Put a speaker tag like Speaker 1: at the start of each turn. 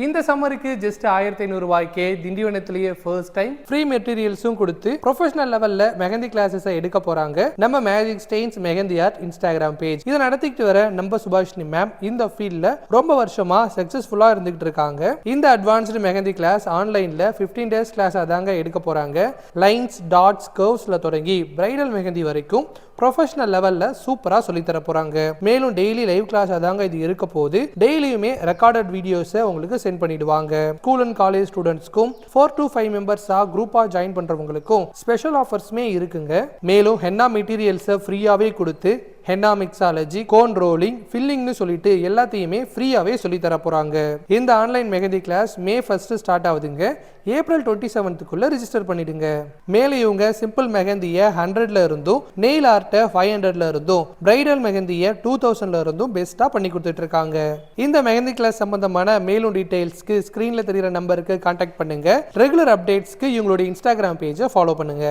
Speaker 1: இந்த சம்மருக்கு just 1500 ரூபாய்க்கே திண்டிவனத்திலேயே first time free மெட்டீரியல்ஸும் கொடுத்து ப்ரொஃபஷனல் லெவல்ல மெஹந்தி கிளாஸஸ் எடுக்க போறாங்க நம்ம magic stains mehndi art Instagram page. இதை நடத்திக்கிட்டு வர நம்ம சுபாஷினி மேம் இந்த ஃபீல்ட்ல ரொம்ப வருஷமா சக்சஸ்ஃபுல்லா இருந்துகிட்டு இருக்காங்க. இந்த அட்வான்ஸ்டு மெஹந்தி கிளாஸ் ஆன்லைன்ல 15 டேஸ் கிளாஸ் அதாங்க எடுக்க போறாங்க. லைன்ஸ், டாட்ஸ், கர்வ்ஸ்ல தொடங்கி பிரைடல் மெஹந்தி வரைக்கும் ப்ரொஃபஷனல் லெவல்ல சூப்பரா சொல்லி தர போறாங்க. மேலும் டெய்லி லைவ் கிளாஸ் அதாங்க இது இருக்க போது. டெய்லியுமே ரெக்கார்டட் வீடியோஸை உங்களுக்கு சென்ட் பண்ணிடுவாங்க. ஸ்கூல் அண்ட் காலேஜ் ஸ்டூடெண்ட்ஸ்க்கும் 4 to 5 மெம்பர்ஸா குரூப்பா ஜாயின் பண்றவங்களுக்கும் ஸ்பெஷல் ஆஃபர்ஸ்மே இருக்குங்க. மேலும் ஹென்னா மெட்டீரியல்ஸை ஃப்ரீயாவே கொடுத்து ஹென்னா மிக்ஸாலஜி, கோன் ரோலிங், ஃபில்லிங்னு சொல்லிட்டு எல்லாத்தையுமே ஃப்ரீயாவே சொல்லி தர போறாங்க. இந்த online mehndi class May 1 start ஆகுதுங்க. April 27 ரிஜிஸ்டர் பண்ணிடுங்க. மேலே இவங்க சிம்பிள் மெஹந்தியை 100ல இருந்தும், நெயில் ஆர்ட்டை 500ல இருந்தும், பிரைடல் மெஹந்தியை 2000ல இருந்தும் பெஸ்டா பண்ணி கொடுத்துட்டு இருக்காங்க. இந்த மெஹந்தி கிளாஸ் சம்பந்தமான மேலும் டீடைல்ஸ்க்கு ஸ்கிரீன்ல தெரியுற நம்பருக்கு கான்டாக்ட் பண்ணுங்க. ரெகுலர் அப்டேட்ஸ்க்கு இவங்களுடைய இன்ஸ்டாகிராம் பேஜை ஃபாலோ பண்ணுங்க.